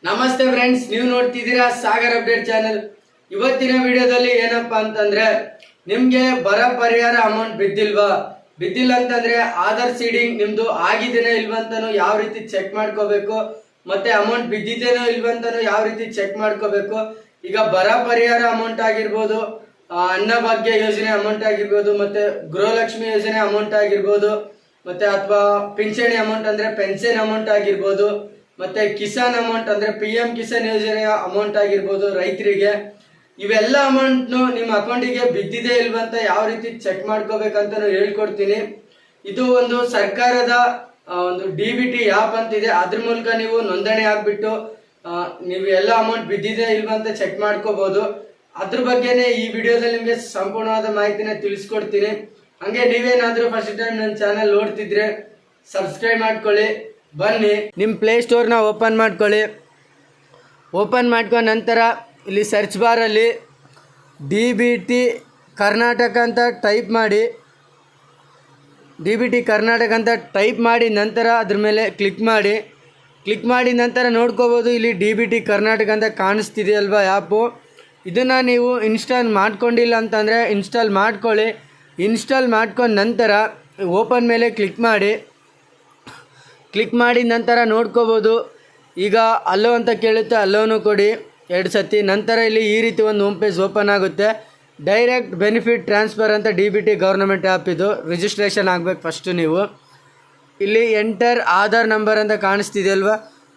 ನಮಸ್ತೆ ಫ್ರೆಂಡ್ಸ್, ನೀವು ನೋಡ್ತಿದ್ದೀರಾ ಸಾಗರ್ ಅಪ್ಡೇಟ್ ಚಾನೆಲ್. ಇವತ್ತಿನ ವಿಡಿಯೋದಲ್ಲಿ ಏನಪ್ಪಾ ಅಂತಂದ್ರೆ ನಿಮ್ಗೆ ಬರ ಪರಿಹಾರ ಅಮೌಂಟ್ ಬಿದ್ದಿಲ್ಲ ಅಂತಂದ್ರೆ ಆಧಾರ್ ಸೀಡಿಂಗ್ ನಿಮ್ದು ಆಗಿದೆನೋ ಇಲ್ವಂತಾನು ಯಾವ ರೀತಿ ಚೆಕ್ ಮಾಡ್ಕೋಬೇಕು, ಮತ್ತೆ ಅಮೌಂಟ್ ಬಿದ್ದಿದ್ದೇನೋ ಇಲ್ವಂತಾನು ಯಾವ ರೀತಿ ಚೆಕ್ ಮಾಡ್ಕೋಬೇಕು. ಈಗ ಬರ ಪರಿಹಾರ ಅಮೌಂಟ್ ಆಗಿರ್ಬೋದು, ಅನ್ನಭಾಗ್ಯ ಯೋಜನೆ ಅಮೌಂಟ್ ಆಗಿರ್ಬೋದು, ಮತ್ತೆ ಗೃಹಲಕ್ಷ್ಮಿ ಯೋಜನೆ ಅಮೌಂಟ್ ಆಗಿರ್ಬೋದು, ಮತ್ತೆ ಅಥವಾ ಪಿಂಚಣಿ ಅಮೌಂಟ್ ಅಂದ್ರೆ ಪೆನ್ಷನ್ ಅಮೌಂಟ್ ಆಗಿರ್ಬೋದು, ಮತ್ತೆ ಕಿಸಾನ್ ಅಮೌಂಟ್ ಅಂದ್ರೆ PM ಕಿಸಾನ್ ಯೋಜನೆಯ ಅಮೌಂಟ್ ಆಗಿರ್ಬೋದು ರೈತರಿಗೆ. ಇವೆಲ್ಲ ಅಮೌಂಟ್ನು ನಿಮ್ಮ ಅಕೌಂಟಿಗೆ ಬಿದ್ದಿದೆ ಇಲ್ವಂತ ಯಾವ ರೀತಿ ಚೆಕ್ ಮಾಡ್ಕೋಬೇಕಂತ ಹೇಳ್ಕೊಡ್ತೀನಿ. ಇದು ಒಂದು ಸರ್ಕಾರದ ಒಂದು DBT ಆ್ಯಪ್ ಅಂತಿದೆ. ಅದ್ರ ಮೂಲಕ ನೀವು ನೋಂದಣಿ ಆಗ್ಬಿಟ್ಟು ನೀವು ಎಲ್ಲ ಅಮೌಂಟ್ ಬಿದ್ದಿದೆ ಇಲ್ವಂತ ಚೆಕ್ ಮಾಡ್ಕೋಬಹುದು. ಅದ್ರ ಬಗ್ಗೆನೇ ಈ ವಿಡಿಯೋದಲ್ಲಿ ನಿಮಗೆ ಸಂಪೂರ್ಣವಾದ ಮಾಹಿತಿನ ತಿಳಿಸ್ಕೊಡ್ತೀನಿ. ಹಂಗೆ ನೀವೇನಾದ್ರೂ ಫಸ್ಟ್ ಟೈಮ್ ನನ್ನ ಚಾನಲ್ ನೋಡ್ತಿದ್ರೆ ಸಬ್ಸ್ಕ್ರೈಬ್ ಮಾಡ್ಕೊಳ್ಳಿ. ಬನ್ನಿ, ನಿಮ್ಮ ಪ್ಲೇ ಸ್ಟೋರ್ನ ಓಪನ್ ಮಾಡ್ಕೊಳ್ಳಿ. ಓಪನ್ ಮಾಡ್ಕೊಂಡ ನಂತರ ಇಲ್ಲಿ ಸರ್ಚ್ ಬಾರಲ್ಲಿ DBT ಕರ್ನಾಟಕ ಅಂತ ಟೈಪ್ ಮಾಡಿ. DBT ಕರ್ನಾಟಕ ಅಂತ ಟೈಪ್ ಮಾಡಿ ನಂತರ ಅದ್ರ ಮೇಲೆ ಕ್ಲಿಕ್ ಮಾಡಿ ನಂತರ ನೋಡ್ಕೋಬೋದು. ಇಲ್ಲಿ DBT ಕರ್ನಾಟಕ ಅಂತ ಕಾಣಿಸ್ತಿದೆ ಅಲ್ವಾ ಆ್ಯಪು. ಇದನ್ನು ನೀವು ಇನ್ಸ್ಟಾಲ್ ಮಾಡ್ಕೊಂಡಿಲ್ಲ ಅಂತಂದರೆ ಇನ್ಸ್ಟಾಲ್ ಮಾಡ್ಕೊಳ್ಳಿ. ಇನ್ಸ್ಟಾಲ್ ಮಾಡ್ಕೊಂಡು ನಂತರ ಓಪನ್ ಮೇಲೆ ಕ್ಲಿಕ್ ಮಾಡಿ ನಂತರ ನೋಡ್ಕೋಬೋದು. ಈಗ ಅಲ್ಲೋ ಅಂತ ಕೇಳುತ್ತೆ, ಅಲ್ಲೋನು ಕೊಡಿ 2 ಸತಿ. ನಂತರ ಇಲ್ಲಿ ಈ ರೀತಿ ಒಂದು ಹೋಮ್ ಪೇಜ್ ಓಪನ್ ಆಗುತ್ತೆ. ಡೈರೆಕ್ಟ್ ಬೆನಿಫಿಟ್ ಟ್ರಾನ್ಸ್ಫರ್ ಅಂತ DBT ಗೌರ್ನಮೆಂಟ್ ಆ್ಯಪ್ ಇದು. ರಿಜಿಸ್ಟ್ರೇಷನ್ ಆಗಬೇಕು ಫಸ್ಟು ನೀವು. ಇಲ್ಲಿ ಎಂಟರ್ ಆಧಾರ್ ನಂಬರ್ ಅಂತ ಕಾಣಿಸ್ತಿದೆ ಅಲ್ವಾ.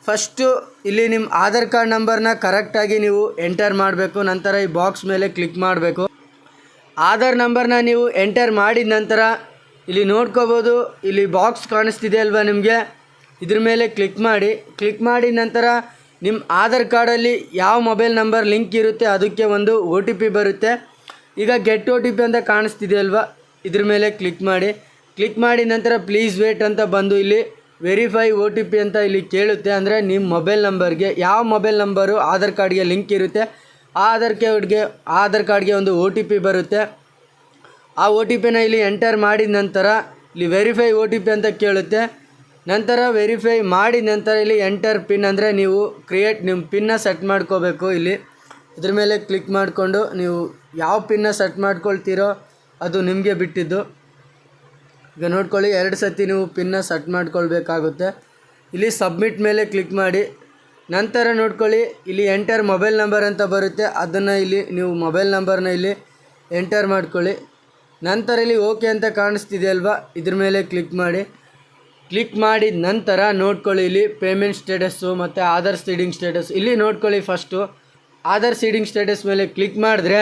ಫಸ್ಟು ಇಲ್ಲಿ ನಿಮ್ಮ ಆಧಾರ್ ಕಾರ್ಡ್ ನಂಬರ್ನ ಕರೆಕ್ಟಾಗಿ ನೀವು ಎಂಟರ್ ಮಾಡಬೇಕು. ನಂತರ ಈ ಬಾಕ್ಸ್ ಮೇಲೆ ಕ್ಲಿಕ್ ಮಾಡಬೇಕು. ಆಧಾರ್ ನಂಬರ್ನ ನೀವು ಎಂಟರ್ ಮಾಡಿದ ನಂತರ ಇಲ್ಲಿ ನೋಡ್ಕೋಬೋದು, ಇಲ್ಲಿ ಬಾಕ್ಸ್ ಕಾಣಿಸ್ತಿದೆ ಅಲ್ವಾ ನಿಮಗೆ. ಇದ್ರ ಮೇಲೆ ಕ್ಲಿಕ್ ಮಾಡಿ ನಂತರ ನಿಮ್ಮ ಆಧಾರ್ ಕಾರ್ಡಲ್ಲಿ ಯಾವ ಮೊಬೈಲ್ ನಂಬರ್ ಲಿಂಕ್ ಇರುತ್ತೆ ಅದಕ್ಕೆ ಒಂದು OTP ಬರುತ್ತೆ. ಈಗ ಗೆಟ್ OTP ಅಂತ ಕಾಣಿಸ್ತಿದೆ ಅಲ್ವಾ, ಇದ್ರ ಮೇಲೆ ಕ್ಲಿಕ್ ಮಾಡಿ ನಂತರ ಪ್ಲೀಸ್ ವೇಟ್ ಅಂತ ಬಂದು ಇಲ್ಲಿ ವೆರಿಫೈ OTP ಅಂತ ಇಲ್ಲಿ ಕೇಳುತ್ತೆ. ಅಂದರೆ ನಿಮ್ಮ ಮೊಬೈಲ್ ನಂಬರ್ಗೆ ಯಾವ ಮೊಬೈಲ್ ನಂಬರು ಆಧಾರ್ ಕಾರ್ಡ್ಗೆ ಲಿಂಕ್ ಇರುತ್ತೆ ಆ ಆಧಾರ್ ಕಾರ್ಡ್ಗೆ ಒಂದು OTP ಬರುತ್ತೆ. ಆ OTPನ ಇಲ್ಲಿ ಎಂಟರ್ ಮಾಡಿದ ನಂತರ ಇಲ್ಲಿ ವೆರಿಫೈ OTP ಅಂತ ಕೇಳುತ್ತೆ. ನಂತರ ವೆರಿಫೈ ಮಾಡಿ ನಂತರ ಇಲ್ಲಿ ಎಂಟರ್ ಪಿನ್ ಅಂದರೆ ನೀವು ನಿಮ್ಮ ಪಿನ್ನ ಸೆಟ್ ಮಾಡ್ಕೋಬೇಕು. ಇಲ್ಲಿ ಇದ್ರ ಮೇಲೆ ಕ್ಲಿಕ್ ಮಾಡಿಕೊಂಡು ನೀವು ಯಾವ ಪಿನ್ನ ಸೆಟ್ ಮಾಡ್ಕೊಳ್ತೀರೋ ಅದು ನಿಮಗೆ ಬಿಟ್ಟಿದ್ದು. ಈಗ ನೋಡ್ಕೊಳ್ಳಿ, 2 ಸತಿ ನೀವು ಪಿನ್ನ ಸೆಟ್ ಮಾಡ್ಕೊಳ್ಬೇಕಾಗುತ್ತೆ. ಇಲ್ಲಿ ಸಬ್ಮಿಟ್ ಮೇಲೆ ಕ್ಲಿಕ್ ಮಾಡಿ ನಂತರ ನೋಡ್ಕೊಳ್ಳಿ, ಇಲ್ಲಿ ಎಂಟರ್ ಮೊಬೈಲ್ ನಂಬರ್ ಅಂತ ಬರುತ್ತೆ. ಅದನ್ನು ಇಲ್ಲಿ ನೀವು ಮೊಬೈಲ್ ನಂಬರ್ನ ಇಲ್ಲಿ ಎಂಟರ್ ಮಾಡ್ಕೊಳ್ಳಿ. ನಂತರ ಇಲ್ಲಿ ಓಕೆ ಅಂತ ಕಾಣಿಸ್ತಿದೆ ಅಲ್ವಾ, ಇದ್ರ ಮೇಲೆ ಕ್ಲಿಕ್ ಮಾಡಿ ನಂತರ ನೋಡ್ಕೊಳ್ಳಿ ಇಲ್ಲಿ ಪೇಮೆಂಟ್ ಸ್ಟೇಟಸ್ಸು ಮತ್ತು ಆಧಾರ್ ಸೀಡಿಂಗ್ ಸ್ಟೇಟಸ್ ಇಲ್ಲಿ ನೋಡ್ಕೊಳ್ಳಿ. ಫಸ್ಟು ಆಧಾರ್ ಸೀಡಿಂಗ್ ಸ್ಟೇಟಸ್ ಮೇಲೆ ಕ್ಲಿಕ್ ಮಾಡಿದ್ರೆ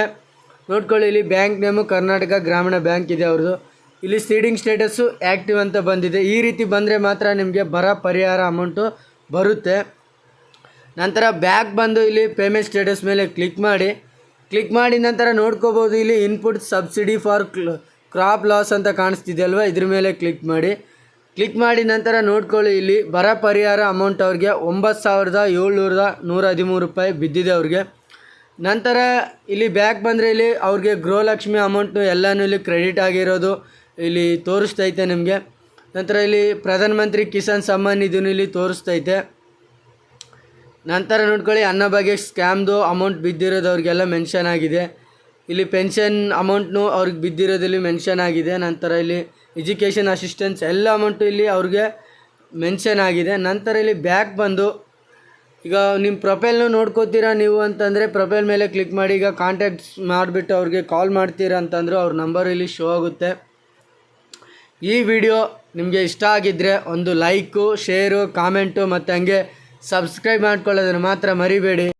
ನೋಡ್ಕೊಳ್ಳಿ, ಇಲ್ಲಿ ಬ್ಯಾಂಕ್ ನೇಮು ಕರ್ನಾಟಕ ಗ್ರಾಮೀಣ ಬ್ಯಾಂಕ್ ಇದೆ ಅವ್ರದ್ದು. ಇಲ್ಲಿ ಸೀಡಿಂಗ್ ಸ್ಟೇಟಸ್ಸು ಆ್ಯಕ್ಟಿವ್ ಅಂತ ಬಂದಿದೆ. ಈ ರೀತಿ ಬಂದರೆ ಮಾತ್ರ ನಿಮಗೆ ಬರ ಪರಿಹಾರ ಅಮೌಂಟು ಬರುತ್ತೆ. ನಂತರ ಬ್ಯಾಕ್ ಬಂದು ಇಲ್ಲಿ ಪೇಮೆಂಟ್ ಸ್ಟೇಟಸ್ ಮೇಲೆ ಕ್ಲಿಕ್ ಮಾಡಿ ನಂತರ ನೋಡ್ಕೋಬೋದು, ಇಲ್ಲಿ input subsidy for crop loss ಅಂತ ಕಾಣಿಸ್ತಿದೆ ಅಲ್ವಾ, ಇದ್ರ ಮೇಲೆ ಕ್ಲಿಕ್ ಮಾಡಿ ನಂತರ ನೋಡ್ಕೊಳ್ಳಿ, ಇಲ್ಲಿ ಬರ ಪರಿಹಾರ ಅಮೌಂಟ್ ಅವ್ರಿಗೆ 9,713 ರೂಪಾಯಿ ಬಿದ್ದಿದೆ ಅವ್ರಿಗೆ. ನಂತರ ಇಲ್ಲಿ ಬ್ಯಾಕ್ ಬಂದರೆ ಇಲ್ಲಿ ಅವ್ರಿಗೆ ಗೃಹಲಕ್ಷ್ಮಿ ಅಮೌಂಟು ಎಲ್ಲನೂ ಇಲ್ಲಿ ಕ್ರೆಡಿಟ್ ಆಗಿರೋದು ಇಲ್ಲಿ ತೋರಿಸ್ತೈತೆ ನಿಮಗೆ. ನಂತರ ಇಲ್ಲಿ ಪ್ರಧಾನಮಂತ್ರಿ ಕಿಸಾನ್ ಸಮ್ಮಾನ್ ನಿಧಿನೂ ಇಲ್ಲಿ ತೋರಿಸ್ತೈತೆ. ನಂತರ ನೋಡ್ಕೊಳ್ಳಿ, ಅನ್ನಭಾಗ್ಯ ಸ್ಕ್ಯಾಮ್ದು ಅಮೌಂಟ್ ಬಿದ್ದಿರೋದು ಅವ್ರಿಗೆಲ್ಲ ಮೆನ್ಷನ್ ಆಗಿದೆ. ಇಲ್ಲಿ ಪೆನ್ಷನ್ ಅಮೌಂಟ್ನು ಅವ್ರಿಗೆ ಬಿದ್ದಿರೋದಲ್ಲಿ ಮೆನ್ಷನ್ ಆಗಿದೆ. ನಂತರ ಇಲ್ಲಿ ಎಜುಕೇಷನ್ ಅಸಿಸ್ಟೆನ್ಸ್ ಎಲ್ಲ ಅಮೌಂಟು ಇಲ್ಲಿ ಅವ್ರಿಗೆ ಮೆನ್ಷನ್ ಆಗಿದೆ. ನಂತರ ಇಲ್ಲಿ ಬ್ಯಾಕ್ ಬಂದು ಈಗ ನಿಮ್ಮ ಪ್ರೊಫೈಲ್ನು ನೋಡ್ಕೋತೀರಾ ನೀವು ಅಂತಂದರೆ ಪ್ರೊಫೈಲ್ ಮೇಲೆ ಕ್ಲಿಕ್ ಮಾಡಿ. ಈಗ ಕಾಂಟ್ಯಾಕ್ಟ್ಸ್ ಮಾಡಿಬಿಟ್ಟು ಅವ್ರಿಗೆ ಕಾಲ್ ಮಾಡ್ತೀರಾ ಅಂತಂದರೂ ಅವ್ರ ನಂಬರ್ ಇಲ್ಲಿ ಶೋ ಆಗುತ್ತೆ. ಈ ವಿಡಿಯೋ ನಿಮಗೆ ಇಷ್ಟ ಆಗಿದ್ದರೆ ಒಂದು ಲೈಕು, ಶೇರು, ಕಾಮೆಂಟು ಮತ್ತು ಹಂಗೆ ಸಬ್ಸ್ಕ್ರೈಬ್ ಮಾಡ್ಕೊಳ್ಳೋದನ್ನು ಮಾತ್ರ ಮರಿಬೇಡಿ.